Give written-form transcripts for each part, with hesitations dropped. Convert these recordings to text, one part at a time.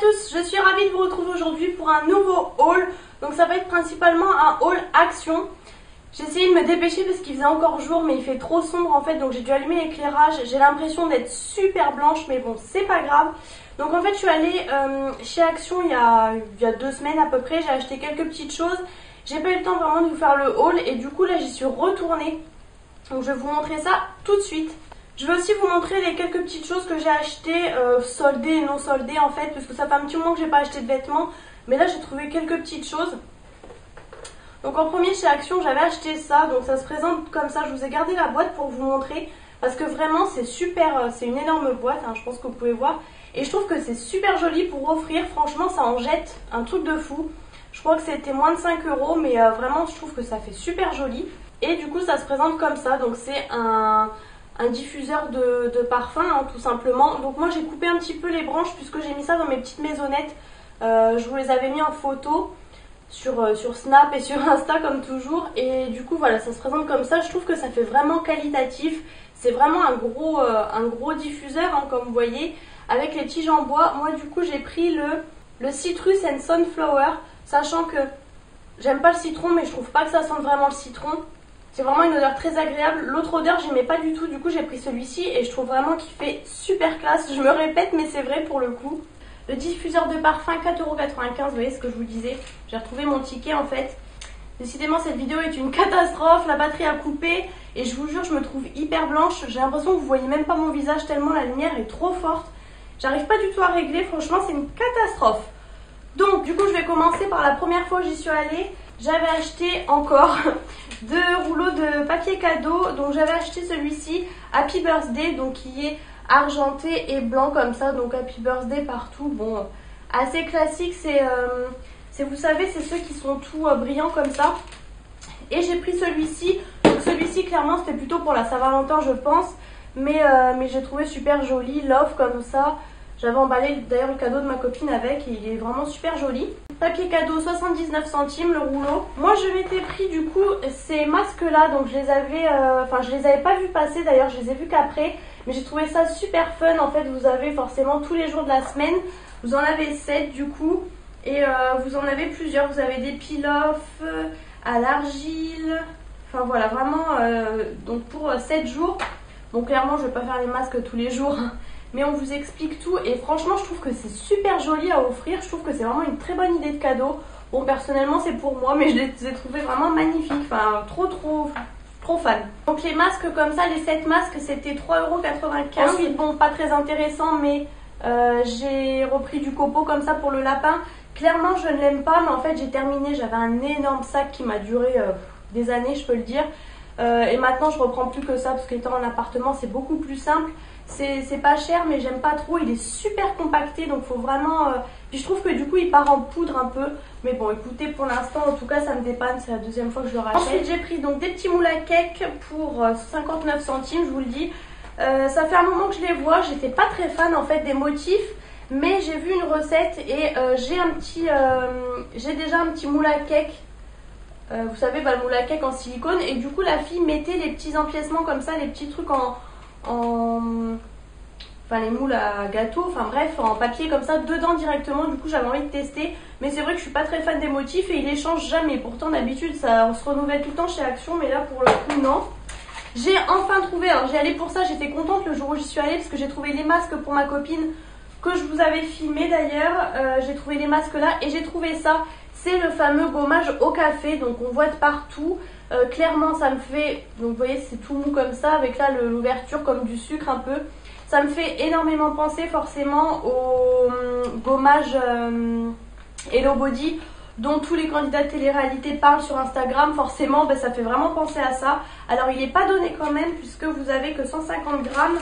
tous, je suis ravie de vous retrouver aujourd'hui pour un nouveau haul. Donc ça va être principalement un haul action. J'ai essayé de me dépêcher parce qu'il faisait encore jour mais il fait trop sombre en fait, donc j'ai dû allumer l'éclairage. J'ai l'impression d'être super blanche mais bon, c'est pas grave. Donc en fait je suis allée chez Action il y a 2 semaines à peu près. J'ai acheté quelques petites choses. J'ai pas eu le temps vraiment de vous faire le haul et du coup là j'y suis retournée. Donc je vais vous montrer ça tout de suite. Je vais aussi vous montrer les quelques petites choses que j'ai achetées, soldées et non soldées en fait, parce que ça fait un petit moment que j'ai pas acheté de vêtements. Mais là j'ai trouvé quelques petites choses. Donc en premier chez Action j'avais acheté ça, donc ça se présente comme ça. Je vous ai gardé la boîte pour vous montrer, parce que vraiment c'est super, c'est une énorme boîte, hein, je pense que vous pouvez voir. Et je trouve que c'est super joli pour offrir, franchement ça en jette un truc de fou. Je crois que c'était moins de 5 €, mais vraiment je trouve que ça fait super joli. Et du coup ça se présente comme ça, donc c'est un diffuseur de parfum hein, tout simplement. Donc moi j'ai coupé un petit peu les branches puisque j'ai mis ça dans mes petites maisonnettes. Je vous les avais mis en photo sur Snap et sur Insta comme toujours. Et du coup voilà, ça se présente comme ça. Je trouve que ça fait vraiment qualitatif. C'est vraiment un gros diffuseur hein, comme vous voyez, avec les tiges en bois. Moi du coup j'ai pris le Citrus and Sunflower, sachant que j'aime pas le citron mais je trouve pas que ça sente vraiment le citron. C'est vraiment une odeur très agréable. L'autre odeur j'aimais pas du tout, du coup j'ai pris celui-ci et je trouve vraiment qu'il fait super classe. Je me répète mais c'est vrai pour le coup. Le diffuseur de parfum 4,95 €, vous voyez ce que je vous disais. J'ai retrouvé mon ticket en fait. Décidément cette vidéo est une catastrophe, la batterie a coupé et je vous jure je me trouve hyper blanche. J'ai l'impression que vous voyez même pas mon visage tellement la lumière est trop forte. J'arrive pas du tout à régler, franchement c'est une catastrophe. Donc du coup je vais commencer par la première fois où j'y suis allée. J'avais acheté encore 2 rouleaux de papier cadeau. Donc j'avais acheté celui-ci, Happy Birthday, donc qui est argenté et blanc comme ça. Donc Happy Birthday partout. Bon, assez classique, c'est vous savez, c'est ceux qui sont tout brillants comme ça. Et j'ai pris celui-ci. Donc celui-ci clairement c'était plutôt pour la Saint-Valentin je pense. Mais j'ai trouvé super joli, love comme ça. J'avais emballé d'ailleurs le cadeau de ma copine avec et il est vraiment super joli. Papier cadeau 79 centimes le rouleau. Moi je m'étais pris du coup ces masques là, donc je les avais, je les avais pas vus passer d'ailleurs, je les ai vus qu'après. Mais j'ai trouvé ça super fun en fait, vous avez forcément tous les jours de la semaine. Vous en avez 7 du coup et vous en avez plusieurs. Vous avez des peel-off à l'argile. Enfin voilà, vraiment donc pour 7 jours. Bon clairement je vais pas faire les masques tous les jours. Mais on vous explique tout et franchement je trouve que c'est super joli à offrir. Je trouve que c'est vraiment une très bonne idée de cadeau. Bon personnellement c'est pour moi mais je les ai trouvés vraiment magnifiques. Enfin trop fan. Donc les masques comme ça, les 7 masques c'était 3,95 €. Ensuite bon pas très intéressant mais j'ai repris du copeau comme ça pour le lapin. Clairement je ne l'aime pas mais en fait j'ai terminé. J'avais un énorme sac qui m'a duré des années je peux le dire. Et maintenant je reprends plus que ça parce qu'étant en appartement c'est beaucoup plus simple. C'est pas cher mais j'aime pas trop, il est super compacté donc faut vraiment... Puis je trouve que du coup il part en poudre un peu. Mais bon écoutez pour l'instant en tout cas ça me dépanne, c'est la 2e fois que je le rachète. Ensuite j'ai pris donc des petits moules à cake pour 59 centimes je vous le dis. Ça fait un moment que je les vois, j'étais pas très fan en fait des motifs. Mais j'ai vu une recette et j'ai déjà un petit moule à cake. Vous savez le moule à cake en silicone et du coup la fille mettait les petits empiècements comme ça, les petits trucs les moules à gâteau, enfin bref, en papier comme ça, dedans directement. Du coup j'avais envie de tester, mais c'est vrai que je suis pas très fan des motifs et ils les changent jamais. Pourtant d'habitude ça se renouvelle tout le temps chez Action, mais là pour le coup non. J'ai enfin trouvé, alors j'y allais pour ça, j'étais contente le jour où j'y suis allée parce que j'ai trouvé les masques pour ma copine que je vous avais filmé d'ailleurs. J'ai trouvé les masques là et j'ai trouvé ça. C'est le fameux gommage au café, donc on voit de partout. Clairement ça me fait, donc vous voyez c'est tout mou comme ça, avec là l'ouverture comme du sucre un peu. Ça me fait énormément penser forcément au gommage Hello Body dont tous les candidats de télé-réalité parlent sur Instagram. Forcément ça fait vraiment penser à ça. Alors il n'est pas donné quand même puisque vous avez que 150 grammes.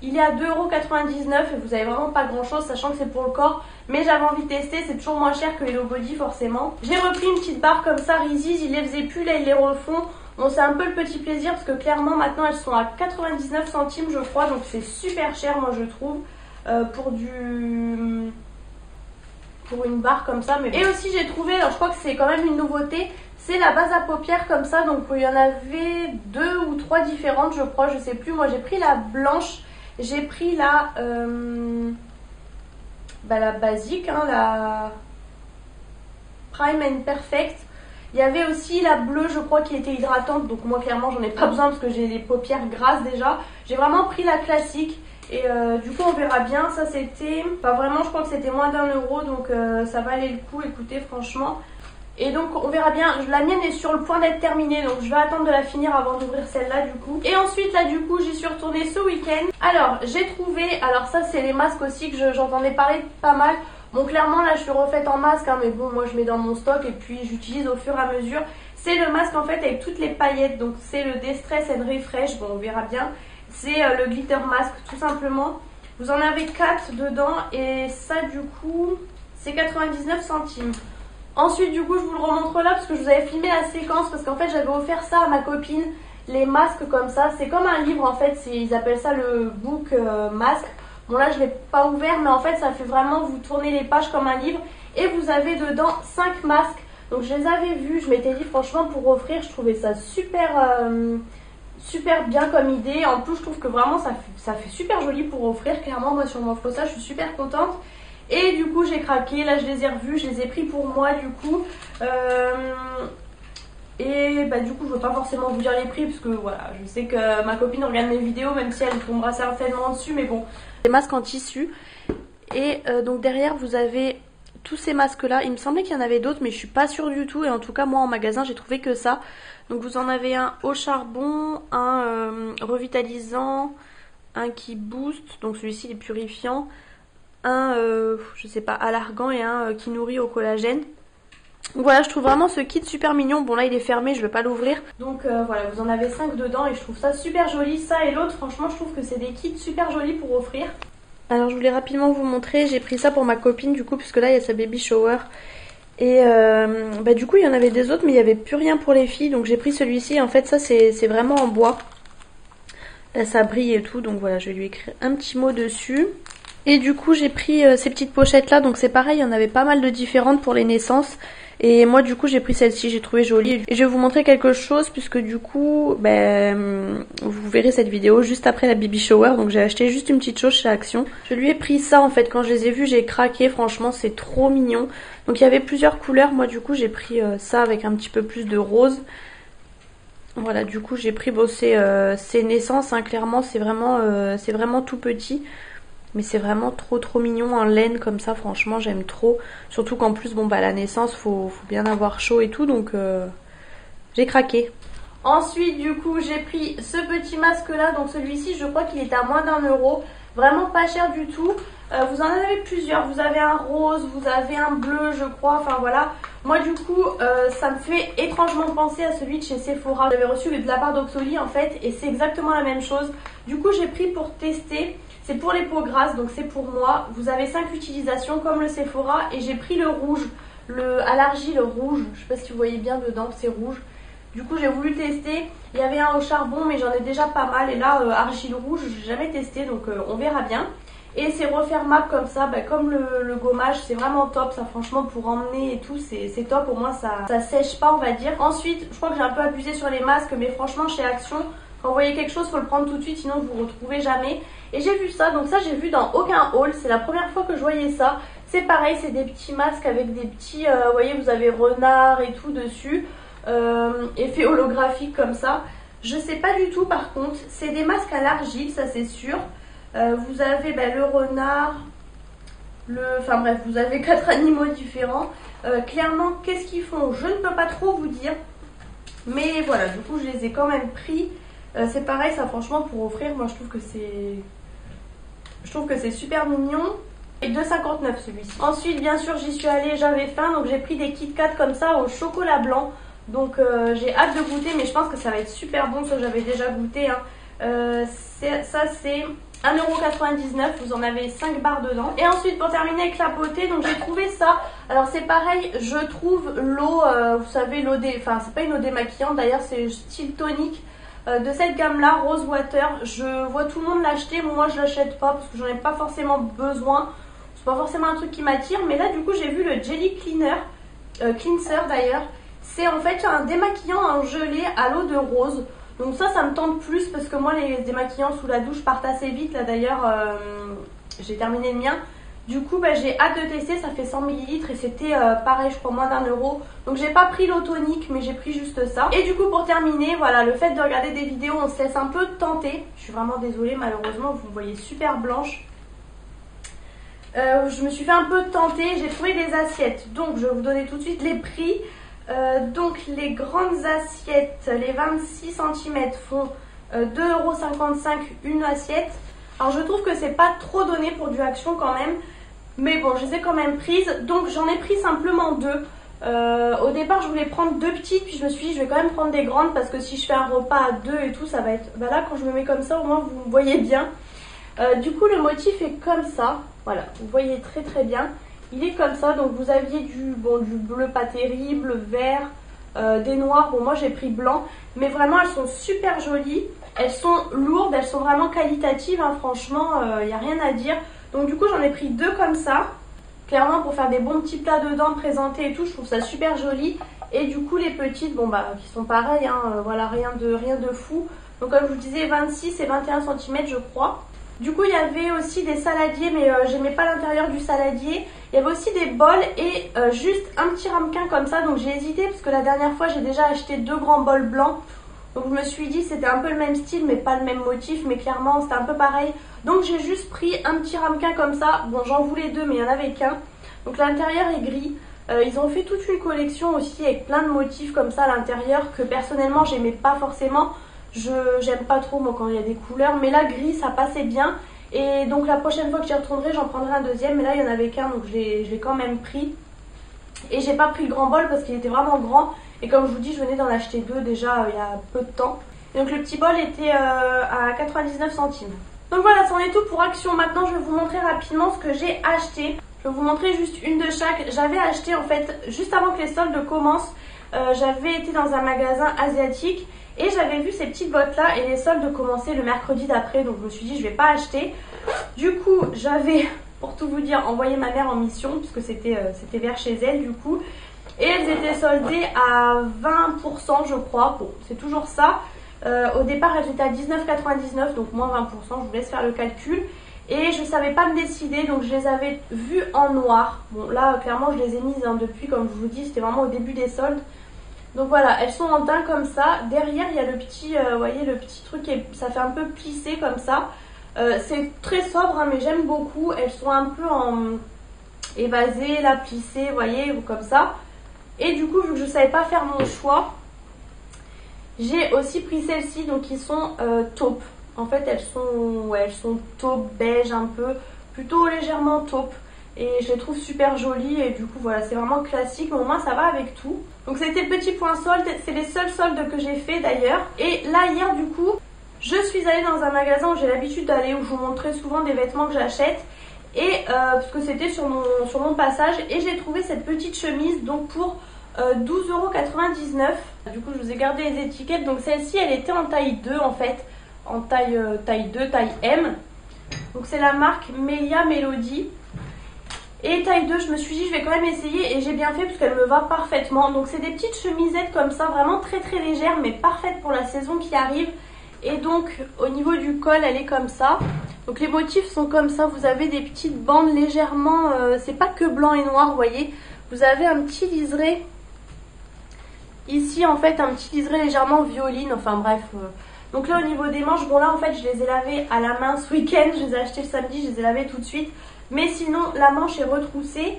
Il est à 2,99 € et vous avez vraiment pas grand chose sachant que c'est pour le corps. Mais j'avais envie de tester, c'est toujours moins cher que Hello Body forcément. J'ai repris une petite barre comme ça, Reese's, ils les faisaient plus, là ils les refont. Bon c'est un peu le petit plaisir parce que clairement maintenant elles sont à 99 centimes je crois. Donc c'est super cher moi je trouve pour une barre comme ça. Mais bon. Et aussi j'ai trouvé, alors je crois que c'est quand même une nouveauté, c'est la base à paupières comme ça. Donc il y en avait 2 ou 3 différentes je crois, je sais plus. Moi j'ai pris la blanche. J'ai pris la la basique, hein, la Prime and Perfect. Il y avait aussi la bleue, je crois, qui était hydratante. Donc moi, clairement, j'en ai pas besoin parce que j'ai les paupières grasses déjà. J'ai vraiment pris la classique. Et du coup, on verra bien. Ça, c'était... Enfin, vraiment, je crois que c'était moins d'1 €. Donc ça valait le coup, écoutez, franchement. Et donc, on verra bien. La mienne est sur le point d'être terminée. Donc, je vais attendre de la finir avant d'ouvrir celle-là, du coup. Et ensuite, là, du coup, j'y suis retournée ce week-end. Alors, j'ai trouvé... Alors ça, c'est les masques aussi que j'entendais parler pas mal. Bon, clairement, là, je suis refaite en masque, hein, mais bon, moi, je mets dans mon stock et puis j'utilise au fur et à mesure. C'est le masque, en fait, avec toutes les paillettes. Donc, c'est le Destress and Refresh. Bon, on verra bien. C'est le glitter mask, tout simplement. Vous en avez 4 dedans et ça, du coup, c'est 99 centimes. Ensuite, du coup, je vous le remontre là parce que je vous avais filmé la séquence parce qu'en fait, j'avais offert ça à ma copine. Les masques comme ça, c'est comme un livre, en fait. Ils appellent ça le book masque. Bon là je ne l'ai pas ouvert mais en fait ça fait vraiment, vous tournez les pages comme un livre et vous avez dedans 5 masques. Donc je les avais vus, je m'étais dit franchement pour offrir je trouvais ça super bien comme idée. En plus je trouve que vraiment ça fait super joli pour offrir. Clairement moi si on m'offre ça je suis super contente. Et du coup j'ai craqué, là je les ai revus, je les ai pris pour moi du coup. Et bah du coup je ne veux pas forcément vous dire les prix parce que voilà, je sais que ma copine regarde mes vidéos même si elle tombera certainement dessus mais bon. Des masques en tissu et donc derrière vous avez tous ces masques là, il me semblait qu'il y en avait d'autres mais je suis pas sûre du tout et en tout cas moi en magasin j'ai trouvé que ça. Donc vous en avez un au charbon, un revitalisant, un qui booste, donc celui-ci il est purifiant, un je sais pas alargant et un qui nourrit au collagène. Donc voilà, je trouve vraiment ce kit super mignon. Bon là il est fermé, je vais pas l'ouvrir. Donc voilà, vous en avez 5 dedans et je trouve ça super joli. Ça et l'autre, franchement je trouve que c'est des kits super jolis pour offrir. Alors je voulais rapidement vous montrer, j'ai pris ça pour ma copine du coup puisque là il y a sa baby shower. Et bah du coup il y en avait des autres mais il n'y avait plus rien pour les filles. Donc j'ai pris celui-ci, en fait ça c'est vraiment en bois. Là ça brille et tout, donc voilà je vais lui écrire un petit mot dessus. Et du coup j'ai pris ces petites pochettes là, donc c'est pareil, il y en avait pas mal de différentes pour les naissances. Et moi du coup j'ai pris celle-ci, j'ai trouvé jolie. Et je vais vous montrer quelque chose puisque du coup vous verrez cette vidéo juste après la baby shower. Donc j'ai acheté juste une petite chose chez Action. Je lui ai pris ça en fait, quand je les ai vus j'ai craqué, franchement c'est trop mignon. Donc il y avait plusieurs couleurs, moi du coup j'ai pris ça avec un petit peu plus de rose. Voilà, du coup j'ai pris ces naissances, hein, clairement c'est vraiment tout petit. Mais c'est vraiment trop mignon en laine comme ça, franchement j'aime trop. Surtout qu'en plus bon la naissance faut bien avoir chaud et tout, donc j'ai craqué. Ensuite du coup j'ai pris ce petit masque là, donc celui-ci je crois qu'il est à moins d'1 €. Vraiment pas cher du tout. Vous en avez plusieurs, vous avez un rose, vous avez un bleu je crois, enfin voilà. Moi du coup ça me fait étrangement penser à celui de chez Sephora. J'avais reçu de la part d'Oxoli en fait et c'est exactement la même chose. Du coup j'ai pris pour tester. C'est pour les peaux grasses, donc c'est pour moi. Vous avez 5 utilisations comme le Sephora et j'ai pris le rouge, le Allergie, le rouge. Je sais pas si vous voyez bien dedans, c'est rouge. Du coup j'ai voulu tester. Il y avait un au charbon mais j'en ai déjà pas mal. Et là argile rouge, j'ai jamais testé donc on verra bien. Et c'est refermable comme ça, comme le gommage, c'est vraiment top. Ça franchement pour emmener et tout, c'est top. Au moins ça sèche pas on va dire. Ensuite je crois que j'ai un peu abusé sur les masques mais franchement chez Action, quand vous voyez quelque chose, faut le prendre tout de suite, sinon vous ne retrouvez jamais. Et j'ai vu ça, donc ça j'ai vu dans aucun haul, c'est la première fois que je voyais ça. C'est pareil, c'est des petits masques avec des petits, vous voyez, vous avez renard et tout dessus. Effet holographique comme ça. Je sais pas du tout par contre, c'est des masques à l'argile, ça c'est sûr. Vous avez le renard, enfin bref, vous avez 4 animaux différents. Clairement, qu'est-ce qu'ils font? Je ne peux pas trop vous dire. Mais voilà, du coup je les ai quand même pris. C'est pareil, ça franchement pour offrir, moi je trouve que c'est super mignon. Et 2,59 celui-ci. Ensuite bien sûr j'y suis allée, j'avais faim, donc j'ai pris des Kit Kat comme ça au chocolat blanc. Donc j'ai hâte de goûter, mais je pense que ça va être super bon, ça j'avais déjà goûté. Hein. Ça c'est 1,99 €, vous en avez 5 barres dedans. Et ensuite pour terminer avec la beauté, donc j'ai trouvé ça. Alors c'est pareil, je trouve l'eau, vous savez l'eau enfin c'est pas une eau démaquillante d'ailleurs, c'est style tonique. De cette gamme là, Rose Water, je vois tout le monde l'acheter, moi je l'achète pas parce que j'en ai pas forcément besoin, c'est pas forcément un truc qui m'attire. Mais là du coup j'ai vu le Jelly Cleanser d'ailleurs, c'est en fait un démaquillant en gelée à l'eau de rose. Donc ça me tente plus parce que moi les démaquillants sous la douche partent assez vite. Là d'ailleurs j'ai terminé le mien. Du coup bah, j'ai hâte de tester, ça fait 100 ml et c'était pareil je crois moins d'1 €. Donc j'ai pas pris l'eau tonique mais j'ai pris juste ça. Et du coup pour terminer, voilà, le fait de regarder des vidéos on se laisse un peu tenter. Je suis vraiment désolée, malheureusement vous me voyez super blanche. Je me suis fait un peu tenter, j'ai trouvé des assiettes. Donc je vais vous donner tout de suite les prix. Donc les grandes assiettes, les 26 cm font 2,55 € une assiette. Alors je trouve que c'est pas trop donné pour du Action quand même. Mais bon, je les ai quand même prises. Donc j'en ai pris simplement deux. Au départ je voulais prendre deux petites. Puis je me suis dit je vais quand même prendre des grandes. Parce que si je fais un repas à deux et tout, ça va être... Bah là quand je me mets comme ça au moins vous me voyez bien. Du coup le motif est comme ça. Voilà, vous voyez très très bien. Il est comme ça, donc vous aviez du bleu pas terrible, vert, des noirs. Bon moi j'ai pris blanc. Mais vraiment elles sont super jolies. Elles sont lourdes, elles sont vraiment qualitatives, hein, franchement, il n'y a rien à dire. Donc du coup j'en ai pris deux comme ça. Clairement pour faire des bons petits plats dedans, présentés et tout, je trouve ça super joli. Et du coup les petites, bon bah qui sont pareilles, hein, voilà, rien de fou. Donc comme je vous disais 26 et 21 cm je crois. Du coup il y avait aussi des saladiers mais j'aimais pas l'intérieur du saladier. Il y avait aussi des bols et juste un petit ramequin comme ça. Donc j'ai hésité parce que la dernière fois j'ai déjà acheté deux grands bols blancs. Donc je me suis dit c'était un peu le même style mais pas le même motif, mais clairement c'était un peu pareil. Donc j'ai juste pris un petit ramequin comme ça. Bon j'en voulais deux mais il n'y en avait qu'un. Donc l'intérieur est gris. Ils ont fait toute une collection aussi avec plein de motifs comme ça à l'intérieur que personnellement j'aimais pas forcément. J'aime pas trop moi quand il y a des couleurs, mais là gris ça passait bien. Et donc la prochaine fois que j'y retournerai j'en prendrai un deuxième, mais là il n'y en avait qu'un donc je l'ai quand même pris. Et j'ai pas pris le grand bol parce qu'il était vraiment grand. Et comme je vous dis, je venais d'en acheter deux déjà il y a peu de temps. Et donc le petit bol était à 99 centimes. Donc voilà, c'en est tout pour Action. Maintenant, je vais vous montrer rapidement ce que j'ai acheté. Je vais vous montrer juste une de chaque. J'avais acheté en fait, juste avant que les soldes commencent, j'avais été dans un magasin asiatique et j'avais vu ces petites bottes là et les soldes commençaient le mercredi d'après. Donc je me suis dit, je vais pas acheter. Du coup, j'avais, pour tout vous dire, envoyé ma mère en mission puisque c'était vers chez elle du coup. Et elles étaient soldées à 20% je crois. Bon, c'est toujours ça. Au départ elles étaient à 19,99 donc moins 20%, je vous laisse faire le calcul. Et je ne savais pas me décider donc je les avais vues en noir. Bon là clairement je les ai mises hein, depuis, comme je vous dis, c'était vraiment au début des soldes. Donc voilà, elles sont en teint comme ça. Derrière il y a le petit, vous voyez le petit truc, ça fait un peu plissé comme ça. C'est très sobre hein, mais j'aime beaucoup. Elles sont un peu en évasées, là plissées, vous voyez, comme ça. Et du coup, vu que je ne savais pas faire mon choix, j'ai aussi pris celles-ci, donc qui sont taupe. En fait, elles sont taupe, beige un peu, plutôt légèrement taupe. Et je les trouve super jolies et du coup, voilà, c'est vraiment classique, mais au moins ça va avec tout. Donc c'était le petit point solde, c'est les seuls soldes que j'ai fait d'ailleurs. Et là, hier, du coup, je suis allée dans un magasin où j'ai l'habitude d'aller, où je vous montre très souvent des vêtements que j'achète. Et parce que c'était sur mon passage et j'ai trouvé cette petite chemise donc pour 12,99 €. Du coup je vous ai gardé les étiquettes. Donc celle-ci elle était en taille 2 en fait, en taille 2, taille M. Donc c'est la marque Melia Melody. Et taille 2 je me suis dit je vais quand même essayer et j'ai bien fait parce qu'elle me va parfaitement. Donc c'est des petites chemisettes comme ça, vraiment très très légères mais parfaites pour la saison qui arrive. Et donc au niveau du col elle est comme ça. Donc les motifs sont comme ça, vous avez des petites bandes légèrement, c'est pas que blanc et noir vous voyez. Vous avez un petit liseré ici en fait, un petit liseré légèrement violine, enfin bref. Donc là au niveau des manches, bon là en fait je les ai lavées à la main ce week-end, je les ai achetées le samedi, je les ai lavées tout de suite. Mais sinon la manche est retroussée,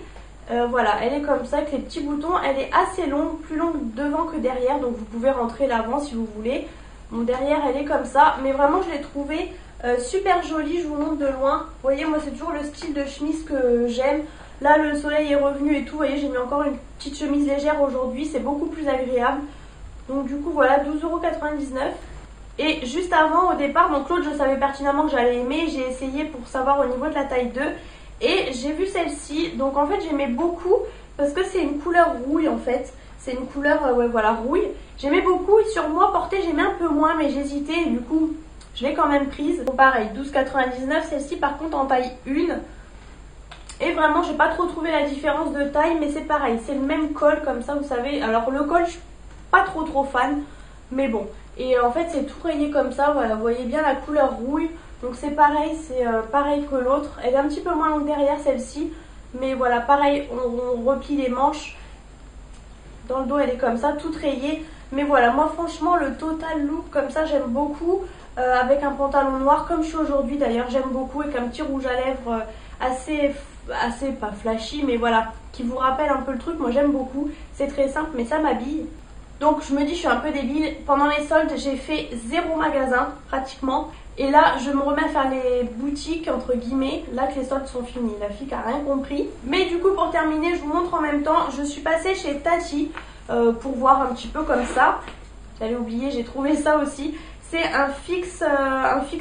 voilà, elle est comme ça avec les petits boutons, elle est assez longue, plus longue devant que derrière. Donc vous pouvez rentrer l'avant si vous voulez. Bon derrière elle est comme ça, mais vraiment je l'ai trouvée super jolie, je vous montre de loin. Vous voyez moi c'est toujours le style de chemise que j'aime. Là le soleil est revenu et tout, vous voyez j'ai mis encore une petite chemise légère aujourd'hui, c'est beaucoup plus agréable. Donc du coup voilà, 12,99 €. Et juste avant au départ, donc l'autre je savais pertinemment que j'allais aimer, j'ai essayé pour savoir au niveau de la taille 2. Et j'ai vu celle-ci, donc en fait j'aimais beaucoup parce que c'est une couleur rouille en fait. C'est une couleur, ouais voilà, rouille. J'aimais beaucoup et sur moi portée j'aimais un peu moins mais j'hésitais et du coup je l'ai quand même prise. Bon, pareil, 12,99 €, celle-ci par contre en taille 1. Et vraiment j'ai pas trop trouvé la différence de taille mais c'est pareil, c'est le même col comme ça vous savez. Alors le col je suis pas trop fan mais bon. Et en fait c'est tout rayé comme ça, voilà, vous voyez bien la couleur rouille. Donc c'est pareil, c'est pareil que l'autre. Elle est un petit peu moins longue derrière celle-ci. Mais voilà, pareil, on replie les manches. Dans le dos, elle est comme ça, toute rayée. Mais voilà, moi franchement, le total look comme ça, j'aime beaucoup. Avec un pantalon noir, comme je suis aujourd'hui d'ailleurs, j'aime beaucoup. Avec un petit rouge à lèvres assez pas flashy, mais voilà, qui vous rappelle un peu le truc. Moi j'aime beaucoup. C'est très simple, mais ça m'habille. Donc je me dis, je suis un peu débile. Pendant les soldes, j'ai fait 0 magasin, pratiquement. Et là, je me remets à faire les boutiques, entre guillemets, là que les soldes sont finis. La fille qui a rien compris. Mais du coup, pour terminer, je vous montre en même temps. Je suis passée chez Tati pour voir un petit peu comme ça. J'allais oublier, j'ai trouvé ça aussi. C'est un fixe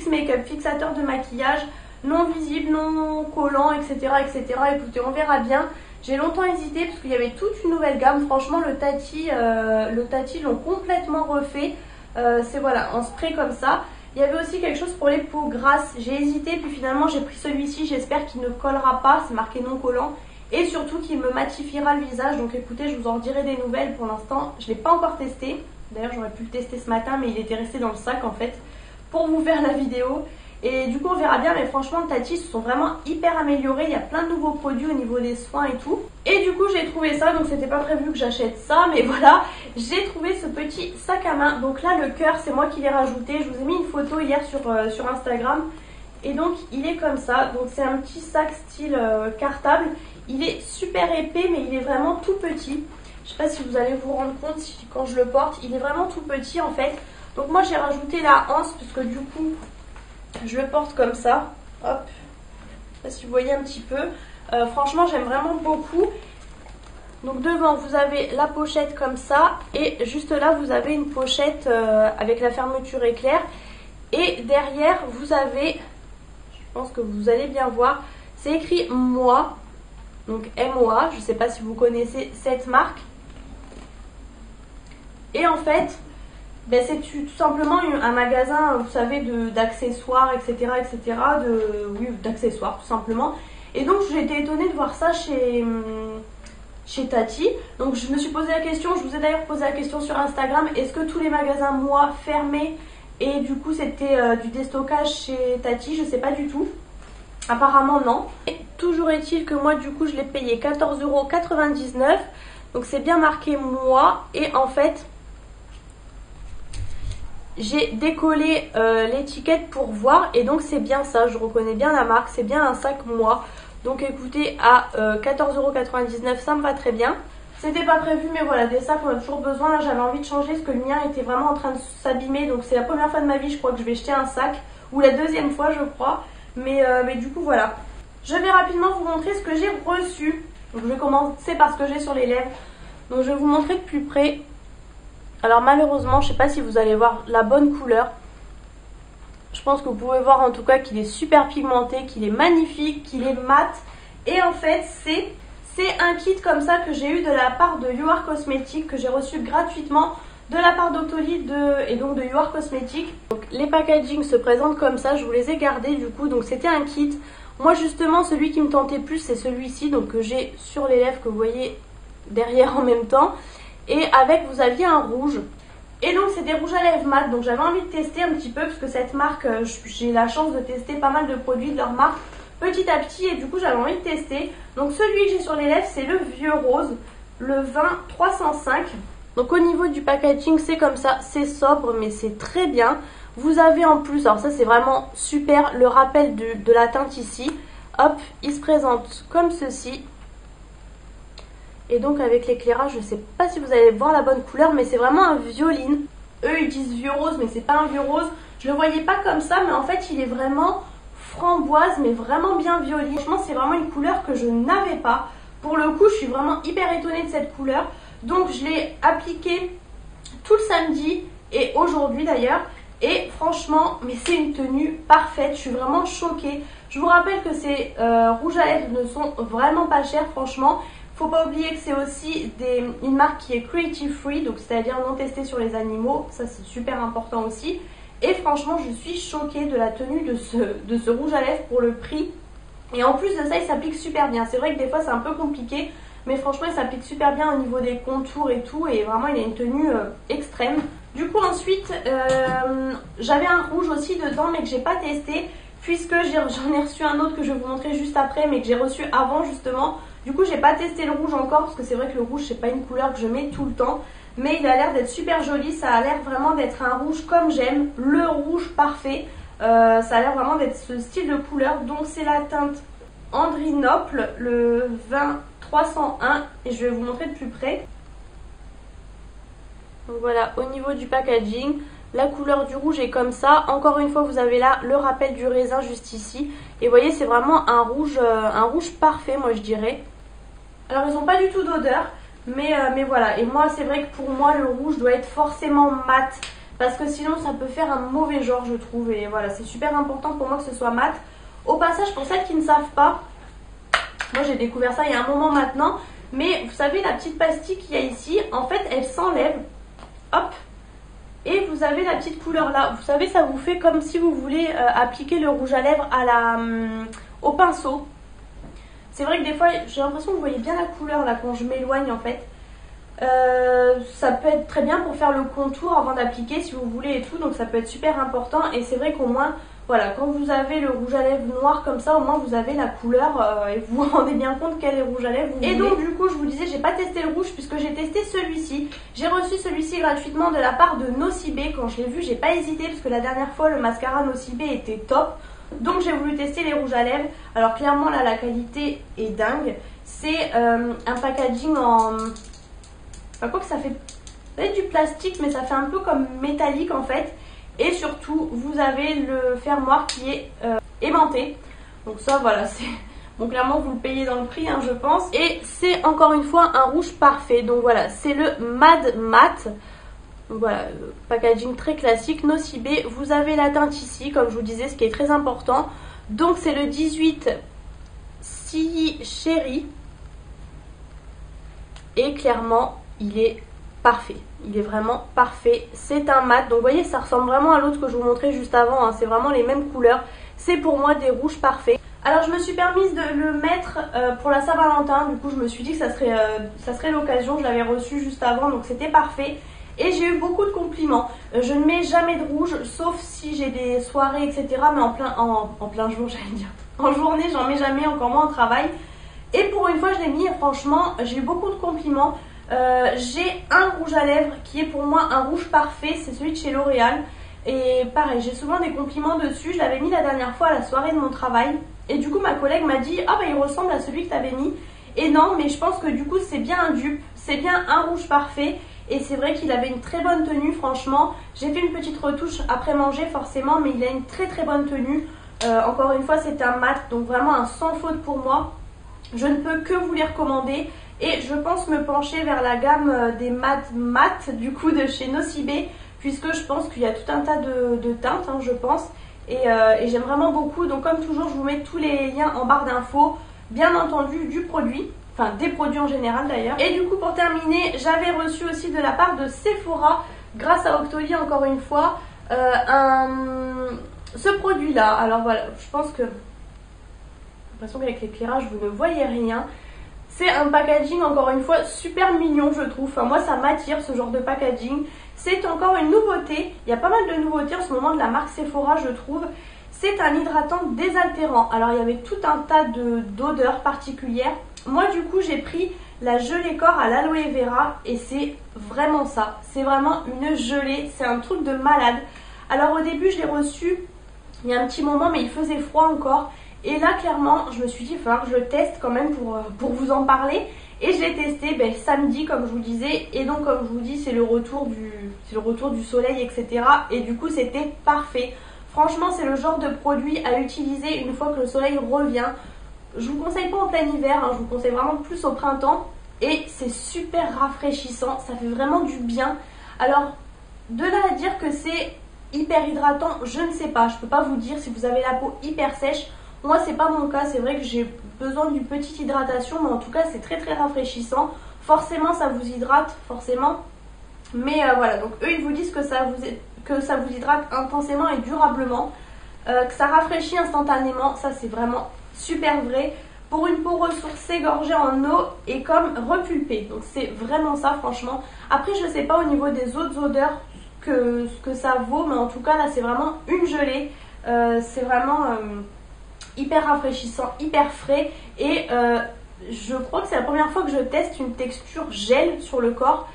make-up, fixateur de maquillage, non visible, non collant, etc. etc. Écoutez, on verra bien. J'ai longtemps hésité parce qu'il y avait toute une nouvelle gamme. Franchement, le Tati l'ont complètement refait. C'est voilà, en spray comme ça. Il y avait aussi quelque chose pour les peaux grasses. J'ai hésité, puis finalement j'ai pris celui-ci. J'espère qu'il ne collera pas, c'est marqué non collant. Et surtout qu'il me matifiera le visage. Donc écoutez, je vous en dirai des nouvelles. Pour l'instant, je ne l'ai pas encore testé. D'ailleurs, j'aurais pu le tester ce matin, mais il était resté dans le sac en fait, pour vous faire la vidéo. Et du coup, on verra bien. Mais franchement, Tati se sont vraiment hyper améliorés. Il y a plein de nouveaux produits au niveau des soins et tout. Et du coup, j'ai trouvé ça. Donc c'était pas prévu que j'achète ça, mais voilà, j'ai trouvé ce petit sac à main. Donc là, le cœur, c'est moi qui l'ai rajouté. Je vous ai mis une photo hier sur Instagram. Et donc, il est comme ça. Donc c'est un petit sac style cartable. Il est super épais, mais il est vraiment tout petit. Je sais pas si vous allez vous rendre compte quand je le porte. Il est vraiment tout petit en fait. Donc moi, j'ai rajouté la anse, puisque du coup, je le porte comme ça. Hop. Je sais pas si vous voyez un petit peu. Franchement, j'aime vraiment beaucoup. Donc devant, vous avez la pochette comme ça. Et juste là, vous avez une pochette avec la fermeture éclair. Et derrière, vous avez, je pense que vous allez bien voir, c'est écrit Moi. Donc MOA. Je ne sais pas si vous connaissez cette marque. Et en fait, ben c'est tout simplement un magasin, vous savez, d'accessoires, etc. etc. Oui, d'accessoires tout simplement. Et donc j'ai été étonnée de voir ça chez Tati. Donc je me suis posé la question, je vous ai d'ailleurs posé la question sur Instagram, est-ce que tous les magasins Moi fermaient et du coup c'était du déstockage chez Tati? Je sais pas du tout. Apparemment non. Et toujours est-il que moi du coup je l'ai payé 14,99 €. Donc c'est bien marqué Moi. Et en fait, j'ai décollé l'étiquette pour voir. Et donc c'est bien ça, je reconnais bien la marque. C'est bien un sac Moi. Donc écoutez, à 14,99 €, ça me va très bien. C'était pas prévu, mais voilà, des sacs on a toujours besoin. Là j'avais envie de changer parce que le mien était vraiment en train de s'abîmer. Donc c'est la première fois de ma vie, je crois, que je vais jeter un sac. Ou la deuxième fois, je crois. Mais du coup voilà. Je vais rapidement vous montrer ce que j'ai reçu. Donc je vais commencer par ce que j'ai sur les lèvres. Donc je vais vous montrer de plus près. Alors malheureusement, je sais pas si vous allez voir la bonne couleur. Je pense que vous pouvez voir en tout cas qu'il est super pigmenté, qu'il est magnifique, qu'il est mat. Et en fait, c'est un kit comme ça que j'ai eu de la part de You Are Cosmetics, que j'ai reçu gratuitement de la part d'Octoly et donc de You Are Cosmetics. Donc les packaging se présentent comme ça, je vous les ai gardés du coup. Donc c'était un kit. Moi justement, celui qui me tentait plus, c'est celui-ci, donc que j'ai sur les lèvres, que vous voyez derrière en même temps. Et avec, vous aviez un rouge. Et donc c'est des rouges à lèvres mat. Donc j'avais envie de tester un petit peu, parce que cette marque, j'ai la chance de tester pas mal de produits de leur marque petit à petit. Et du coup j'avais envie de tester. Donc celui que j'ai sur les lèvres, c'est le Vieux Rose, le 20 305. Donc au niveau du packaging, c'est comme ça, c'est sobre mais c'est très bien. Vous avez en plus, alors ça c'est vraiment super, le rappel de la teinte ici. Hop, il se présente comme ceci. Et donc avec l'éclairage, je ne sais pas si vous allez voir la bonne couleur, mais c'est vraiment un violine. Eux ils disent vieux rose, mais c'est pas un vieux rose. Je le voyais pas comme ça, mais en fait il est vraiment framboise, mais vraiment bien violine. Franchement c'est vraiment une couleur que je n'avais pas. Pour le coup je suis vraiment hyper étonnée de cette couleur. Donc je l'ai appliqué tout le samedi et aujourd'hui d'ailleurs. Et franchement, mais c'est une tenue parfaite. Je suis vraiment choquée. Je vous rappelle que ces rouges à lèvres ne sont vraiment pas chers, franchement. Faut pas oublier que c'est aussi une marque qui est cruelty free, donc c'est-à-dire non testée sur les animaux. Ça c'est super important aussi. Et franchement, je suis choquée de la tenue de ce rouge à lèvres pour le prix. Et en plus de ça, il s'applique super bien. C'est vrai que des fois c'est un peu compliqué. Mais franchement, il s'applique super bien au niveau des contours et tout. Et vraiment, il a une tenue extrême. Du coup, ensuite, j'avais un rouge aussi dedans, mais que j'ai pas testé. puisque j'en ai reçu un autre que je vais vous montrer juste après, mais que j'ai reçu avant justement. Du coup j'ai pas testé le rouge encore parce que c'est vrai que le rouge c'est pas une couleur que je mets tout le temps, mais il a l'air d'être super joli, ça a l'air vraiment d'être un rouge comme j'aime, le rouge parfait. Ça a l'air vraiment d'être ce style de couleur, donc c'est la teinte Andrinople, le 20301, et je vais vous montrer de plus près. Donc voilà, au niveau du packaging, la couleur du rouge est comme ça. Encore une fois, vous avez là le rappel du raisin juste ici. Et vous voyez, c'est vraiment un rouge parfait, moi je dirais. Alors, ils n'ont pas du tout d'odeur, mais voilà. Et moi, c'est vrai que pour moi, le rouge doit être forcément mat. Parce que sinon, ça peut faire un mauvais genre, je trouve. Et voilà, c'est super important pour moi que ce soit mat. Au passage, pour celles qui ne savent pas, moi j'ai découvert ça il y a un moment maintenant. Mais vous savez, la petite pastille qu'il y a ici, en fait, elle s'enlève. Hop, et vous avez la petite couleur là. Vous savez, ça vous fait comme si vous voulez appliquer le rouge à lèvres au pinceau. C'est vrai que des fois, j'ai l'impression que vous voyez bien la couleur là quand je m'éloigne en fait. Ça peut être très bien pour faire le contour avant d'appliquer si vous voulez et tout. Donc ça peut être super important. Et c'est vrai qu'au moins, voilà, quand vous avez le rouge à lèvres noir comme ça, au moins vous avez la couleur et vous vous rendez bien compte quel est le rouge à lèvres vous voulez. Et donc du coup, je vous disais, j'ai pas testé le rouge puisque j'ai testé celui-ci. J'ai reçu celui-ci gratuitement de la part de Nocibé. Quand je l'ai vu, j'ai pas hésité parce que la dernière fois, le mascara Nocibé était top. Donc j'ai voulu tester les rouges à lèvres. Alors clairement là, la qualité est dingue. C'est un packaging en... Enfin quoi que ça fait du plastique, mais ça fait un peu comme métallique en fait. Et surtout, vous avez le fermoir qui est aimanté. Donc ça, voilà, c'est... Bon, clairement, vous le payez dans le prix, hein, je pense. Et c'est encore une fois un rouge parfait. Donc voilà, c'est le Mad Matte. Donc voilà, packaging très classique, Nocibé. Vous avez la teinte ici, comme je vous disais, ce qui est très important. Donc c'est le 18 Sea Cherry. Et clairement, il est parfait. Il est vraiment parfait. C'est un mat. Donc vous voyez, ça ressemble vraiment à l'autre que je vous montrais juste avant. Hein. C'est vraiment les mêmes couleurs. C'est pour moi des rouges parfaits. Alors je me suis permise de le mettre pour la Saint-Valentin. Du coup je me suis dit que ça serait l'occasion. Je l'avais reçu juste avant, donc c'était parfait. Et j'ai eu beaucoup de compliments. Je ne mets jamais de rouge, sauf si j'ai des soirées, etc. Mais en plein jour, j'allais dire. En journée, j'en mets jamais, encore moins au travail. Et pour une fois, je l'ai mis et franchement, j'ai eu beaucoup de compliments. J'ai un rouge à lèvres qui est pour moi un rouge parfait, c'est celui de chez L'Oréal. Et pareil, j'ai souvent des compliments dessus. Je l'avais mis la dernière fois à la soirée de mon travail. Et du coup, ma collègue m'a dit « Ah bah il ressemble à celui que tu avais mis ». Et non, mais je pense que du coup, c'est bien un dupe. C'est bien un rouge parfait. Et c'est vrai qu'il avait une très bonne tenue, franchement. J'ai fait une petite retouche après manger forcément, mais il a une très très bonne tenue. Encore une fois, c'est un mat, donc vraiment un sans faute pour moi. Je ne peux que vous les recommander. Et je pense me pencher vers la gamme des mat du coup de chez Nocibé, puisque je pense qu'il y a tout un tas de teintes, hein, je pense. Et j'aime vraiment beaucoup. Donc comme toujours, je vous mets tous les liens en barre d'infos, bien entendu du produit. Enfin, des produits en général d'ailleurs. Et du coup, pour terminer, j'avais reçu aussi de la part de Sephora, grâce à Octoly encore une fois, ce produit-là. Alors voilà, je pense que... J'ai l'impression qu'avec l'éclairage, vous ne voyez rien. C'est un packaging, encore une fois, super mignon, je trouve. Enfin, moi, ça m'attire, ce genre de packaging. C'est encore une nouveauté. Il y a pas mal de nouveautés en ce moment de la marque Sephora, je trouve. C'est un hydratant désaltérant. Alors, il y avait tout un tas d'odeurs particulières. Moi, du coup, j'ai pris la gelée corps à l'aloe vera et c'est vraiment ça. C'est vraiment une gelée. C'est un truc de malade. Alors, au début, je l'ai reçu il y a un petit moment, mais il faisait froid encore. Et là, clairement, je me suis dit, il va falloir que je le teste quand même pour vous en parler. Et je l'ai testé samedi, comme je vous disais. Et donc, comme je vous dis, c'est le retour du soleil, etc. Et du coup, c'était parfait. Franchement, c'est le genre de produit à utiliser une fois que le soleil revient. Je vous conseille pas en plein hiver, hein, je vous conseille vraiment plus au printemps. Et c'est super rafraîchissant, ça fait vraiment du bien. Alors, de là à dire que c'est hyper hydratant, je ne sais pas. Je peux pas vous dire si vous avez la peau hyper sèche. Moi, c'est pas mon cas, c'est vrai que j'ai besoin d'une petite hydratation, mais en tout cas, c'est très très rafraîchissant. Forcément, ça vous hydrate, forcément. Mais voilà, donc eux, ils vous disent que ça vous hydrate intensément et durablement, que ça rafraîchit instantanément. Ça, c'est vraiment super vrai. Pour une peau ressourcée, gorgée en eau et comme repulpée. Donc, c'est vraiment ça, franchement. Après, je sais pas au niveau des autres odeurs ce que ça vaut, mais en tout cas, là, c'est vraiment une gelée. C'est vraiment hyper rafraîchissant, hyper frais et je crois que c'est la première fois que je teste une texture gel sur le corps.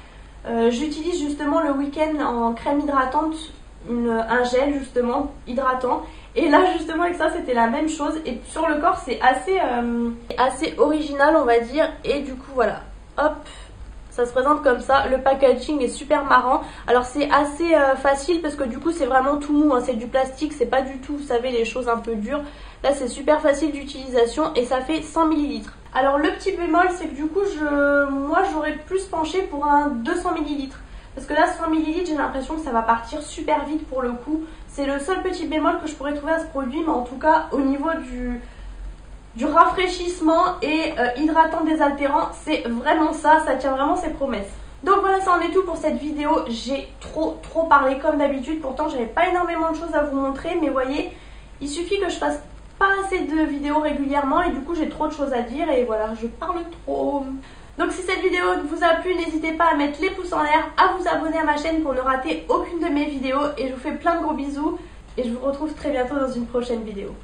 J'utilise justement le week-end en crème hydratante un gel justement hydratant et là justement avec ça c'était la même chose et sur le corps c'est assez original on va dire et du coup voilà, hop, ça se présente comme ça. Le packaging est super marrant. Alors c'est assez facile parce que du coup c'est vraiment tout mou, hein. C'est du plastique, c'est pas du tout, vous savez, les choses un peu dures. Là c'est super facile d'utilisation et ça fait 100 ml. Alors le petit bémol c'est que du coup moi j'aurais plus penché pour un 200 ml. Parce que là 100 ml j'ai l'impression que ça va partir super vite pour le coup. C'est le seul petit bémol que je pourrais trouver à ce produit, mais en tout cas au niveau du rafraîchissement et hydratant désaltérant, c'est vraiment ça tient vraiment ses promesses. Donc voilà, ça en est tout pour cette vidéo. J'ai trop parlé comme d'habitude, pourtant j'avais pas énormément de choses à vous montrer, mais voyez, il suffit que je fasse pas assez de vidéos régulièrement et du coup j'ai trop de choses à dire et voilà, je parle trop. Donc si cette vidéo vous a plu, n'hésitez pas à mettre les pouces en l'air, à vous abonner à ma chaîne pour ne rater aucune de mes vidéos et je vous fais plein de gros bisous et je vous retrouve très bientôt dans une prochaine vidéo.